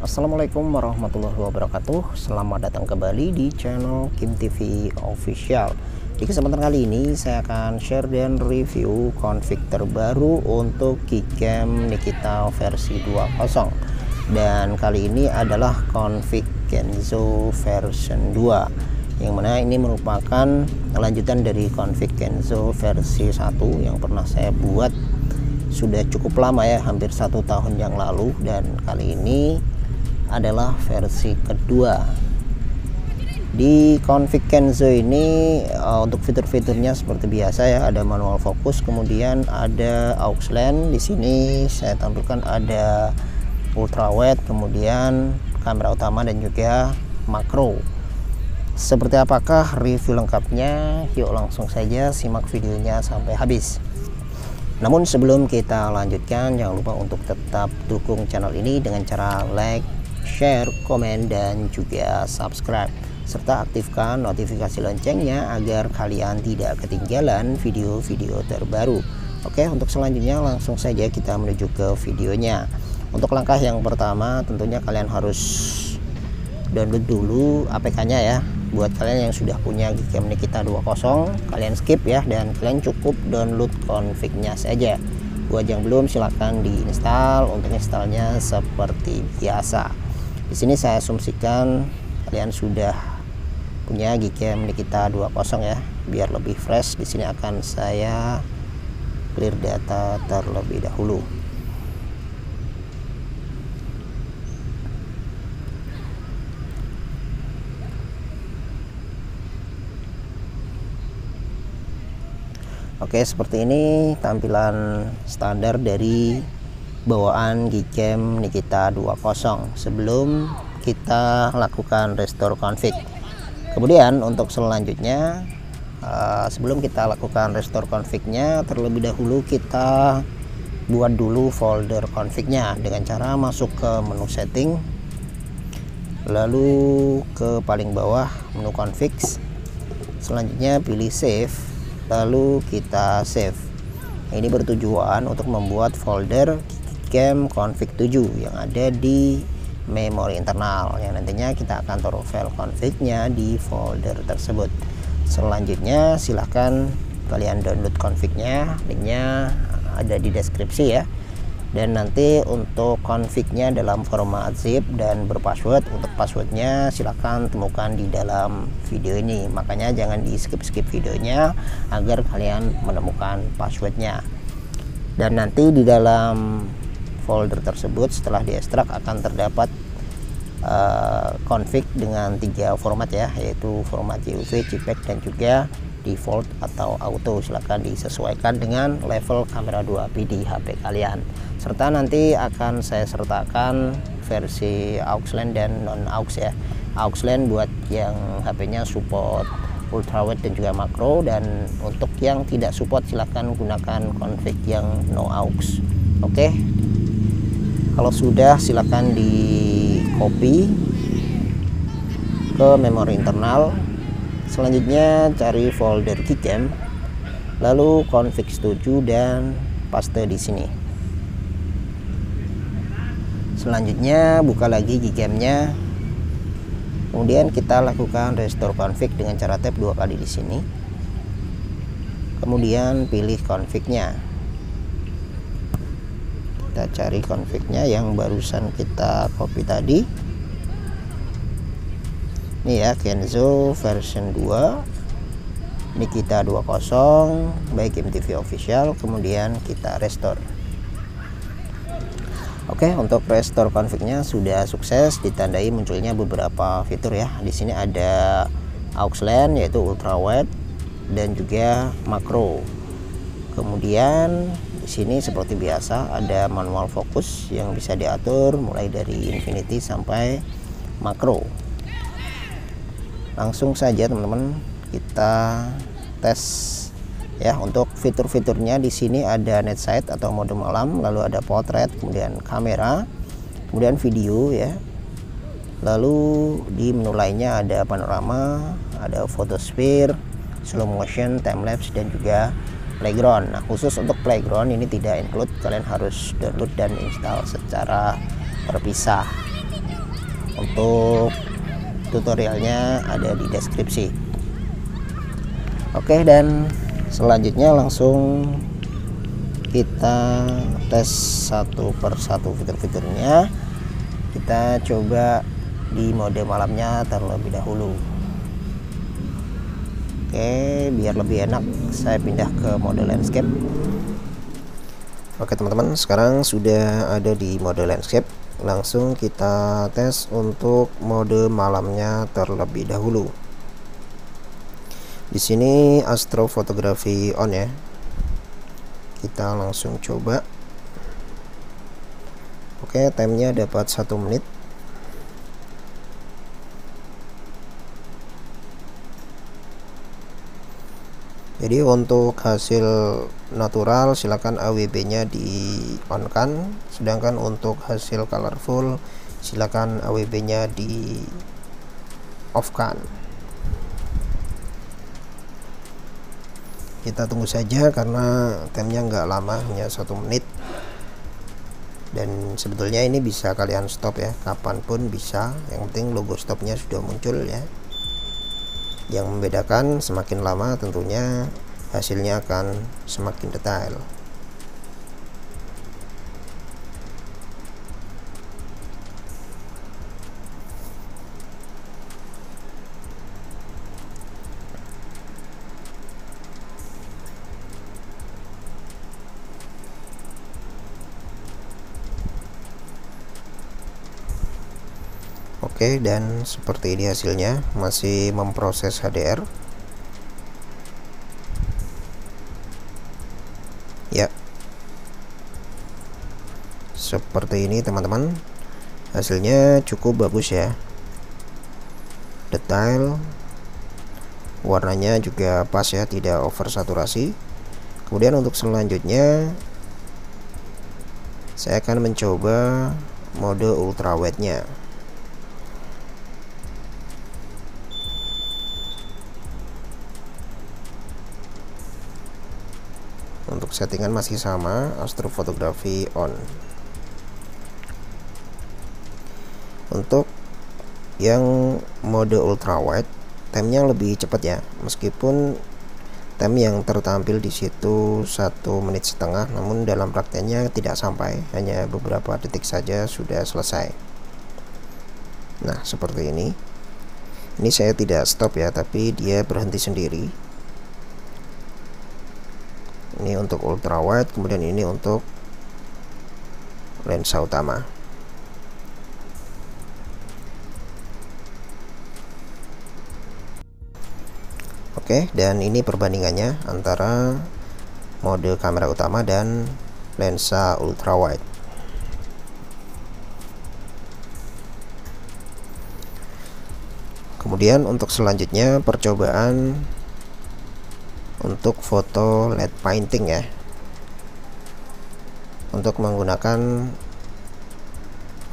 Assalamualaikum warahmatullahi wabarakatuh. Selamat datang kembali di channel Kim TV Official. Di kesempatan kali ini saya akan share dan review config terbaru untuk Gcam Nikita versi 2.0. Dan kali ini adalah config Kenzo version 2, yang mana ini merupakan lanjutan dari config Kenzo versi 1 yang pernah saya buat sudah cukup lama ya, hampir 1 tahun yang lalu. Dan kali ini adalah versi kedua. Di config Kenzo ini untuk fitur-fiturnya seperti biasa ya, ada manual fokus, kemudian ada aux LAN. Di sini saya tampilkan ada ultrawide, kemudian kamera utama dan juga makro. Seperti apakah review lengkapnya? Yuk langsung saja simak videonya sampai habis. Namun sebelum kita lanjutkan, jangan lupa untuk tetap dukung channel ini dengan cara like, share, komen, dan juga subscribe, serta aktifkan notifikasi loncengnya agar kalian tidak ketinggalan video-video terbaru. Oke, untuk selanjutnya langsung saja kita menuju ke videonya. Untuk langkah yang pertama tentunya kalian harus download dulu APK-nya ya. Buat kalian yang sudah punya Gcam Nikita 2.0, kalian skip ya, dan kalian cukup download config-nya saja. Buat yang belum, silahkan diinstal. Untuk installnya seperti biasa. Di sini saya asumsikan kalian sudah punya Gcam Nikita 2.0 ya. Biar lebih fresh, di sini akan saya clear data terlebih dahulu. Oke, seperti ini tampilan standar dari bawaan Gcam Nikita 2.0 sebelum kita lakukan restore config. Kemudian untuk selanjutnya, sebelum kita lakukan restore config-nya, terlebih dahulu kita buat dulu folder config-nya dengan cara masuk ke menu setting, lalu ke paling bawah menu config, selanjutnya pilih save, lalu kita save. Ini bertujuan untuk membuat folder Gcam config 7 yang ada di memori internal, yang nantinya kita akan taruh file config-nya di folder tersebut. Selanjutnya silahkan kalian download config-nya, linknya ada di deskripsi ya. Dan nanti untuk config-nya dalam format zip dan berpassword. Untuk passwordnya silahkan temukan di dalam video ini, makanya jangan di skip videonya agar kalian menemukan passwordnya. Dan nanti di dalam folder tersebut setelah diekstrak akan terdapat config dengan 3 format ya, yaitu format JUV, JPEG, dan juga default atau auto. Silahkan disesuaikan dengan level kamera 2p di HP kalian, serta nanti akan saya sertakan versi aux LAN dan non aux ya. Aux LAN buat yang HP-nya support ultrawide dan juga makro, dan untuk yang tidak support silahkan gunakan config yang no aux. Oke, kalau sudah silahkan di copy ke memori internal. Selanjutnya cari folder Gcam, lalu config 7 dan paste di sini. Selanjutnya buka lagi Gcam-nya. Kemudian kita lakukan restore config dengan cara tap 2 kali di sini. Kemudian pilih config-nya. Kita cari config-nya yang barusan kita copy tadi. Ini ya, Kenzo version 2 Nikita 2.0 by Kim TV Official. Kemudian kita restore. Oke, untuk restore config-nya sudah sukses, ditandai munculnya beberapa fitur ya. Di sini ada aux LAN yaitu ultrawide dan juga makro. Kemudian di sini seperti biasa ada manual fokus yang bisa diatur mulai dari infinity sampai makro. Langsung saja teman-teman kita tes ya. Untuk fitur-fiturnya di sini ada night sight atau mode malam, lalu ada portrait, kemudian kamera, kemudian video ya. Lalu di menu lainnya ada panorama, ada photosphere, slow motion, time lapse, dan juga playground. Nah, khusus untuk playground ini tidak include, kalian harus download dan install secara terpisah. Untuk tutorialnya ada di deskripsi. Oke, dan selanjutnya langsung kita tes satu persatu fitur-fiturnya. Kita coba di mode malamnya terlebih dahulu. Oke, biar lebih enak saya pindah ke mode landscape. Oke teman-teman, sekarang sudah ada di mode landscape. Langsung kita tes untuk mode malamnya terlebih dahulu. Di sini astrofotografi on ya. Kita langsung coba. Oke, timenya dapat 1 menit. Jadi untuk hasil natural silakan AWB nya di on kan, sedangkan untuk hasil colorful silakan AWB nya di off kan. Kita tunggu saja karena timenya nggak lama, hanya 1 menit, dan sebetulnya ini bisa kalian stop ya kapanpun bisa, yang penting logo stopnya sudah muncul ya. Yang membedakan semakin lama tentunya hasilnya akan semakin detail. Oke, dan seperti ini hasilnya, masih memproses HDR ya. Seperti ini teman-teman, hasilnya cukup bagus ya, detail, warnanya juga pas ya, tidak over saturasi. Kemudian untuk selanjutnya saya akan mencoba mode ultrawide nya. Untuk settingan masih sama, astrofotografi on. Untuk yang mode ultrawide, timenya lebih cepat ya, meskipun time yang tertampil di situ 1,5 menit, namun dalam prakteknya tidak sampai, hanya beberapa detik saja sudah selesai. Nah seperti ini. Ini saya tidak stop ya, tapi dia berhenti sendiri. Ini untuk ultrawide, kemudian ini untuk lensa utama. Oke, dan ini perbandingannya antara mode kamera utama dan lensa ultrawide. Kemudian untuk selanjutnya percobaan untuk foto LED painting ya. Untuk menggunakan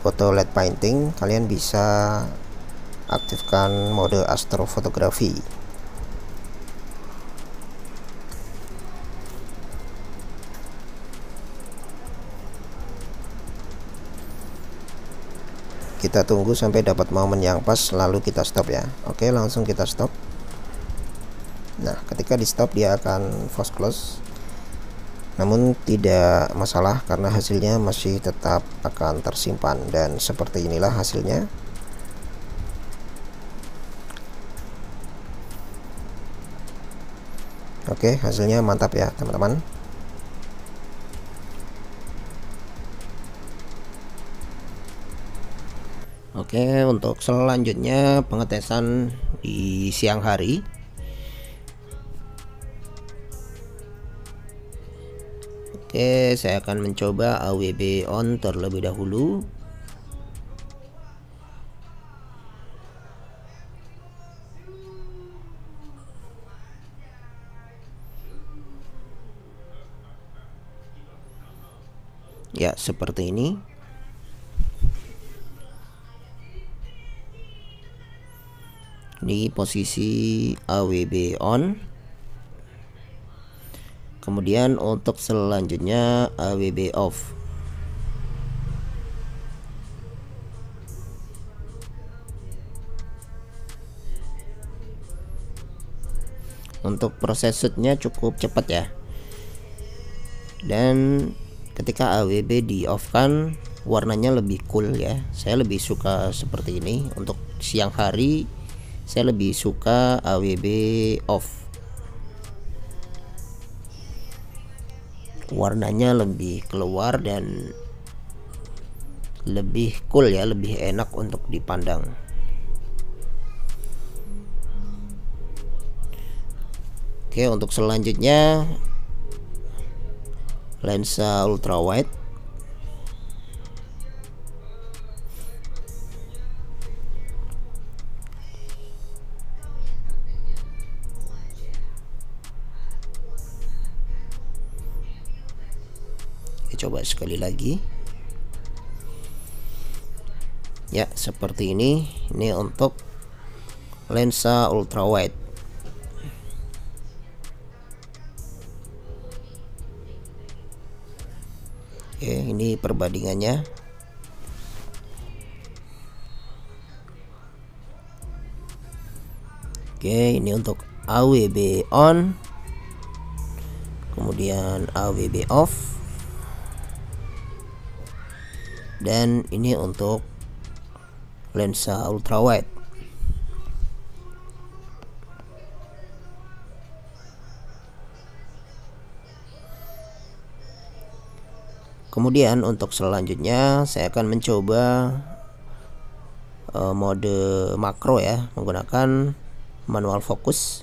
foto LED painting, kalian bisa aktifkan mode astrofotografi. Kita tunggu sampai dapat momen yang pas, lalu kita stop ya. Oke, langsung kita stop. Nah ketika di stop dia akan force close, namun tidak masalah karena hasilnya masih tetap akan tersimpan, dan seperti inilah hasilnya. Oke, hasilnya mantap ya teman-teman. Oke, untuk selanjutnya pengetesan di siang hari. Oke, saya akan mencoba AWB on terlebih dahulu. Ya, seperti ini. Ini posisi AWB on. Kemudian untuk selanjutnya AWB off. Untuk proses shootnya cukup cepat ya. Dan ketika AWB di off kan warnanya lebih cool ya. Saya lebih suka seperti ini. Untuk siang hari saya lebih suka AWB off. Warnanya lebih keluar dan lebih cool ya, lebih enak untuk dipandang. Oke, untuk selanjutnya lensa ultra wide. Coba sekali lagi ya, seperti ini untuk lensa ultra wide. Oke, ini perbandingannya. Oke, ini untuk AWB on, kemudian AWB off, dan ini untuk lensa ultra wide. Kemudian untuk selanjutnya saya akan mencoba mode makro ya, menggunakan manual fokus.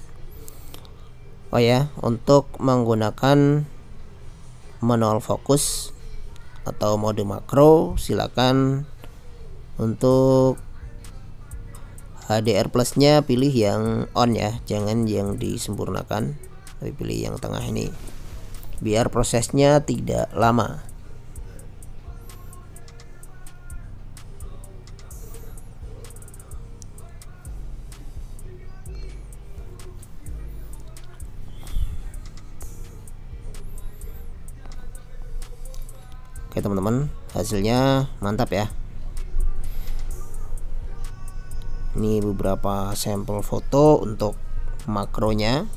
Oh ya, untuk menggunakan manual fokus atau mode makro, silakan untuk HDR plusnya pilih yang on ya, jangan yang disempurnakan, tapi pilih yang tengah ini biar prosesnya tidak lama. Oke teman-teman, hasilnya mantap ya. Ini beberapa sampel foto untuk makronya.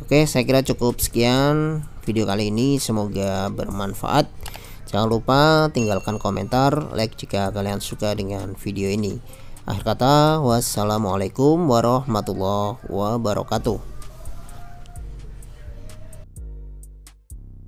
Oke, saya kira cukup sekian video kali ini, semoga bermanfaat. Jangan lupa tinggalkan komentar, like jika kalian suka dengan video ini. Akhir kata, wassalamualaikum warahmatullahi wabarakatuh.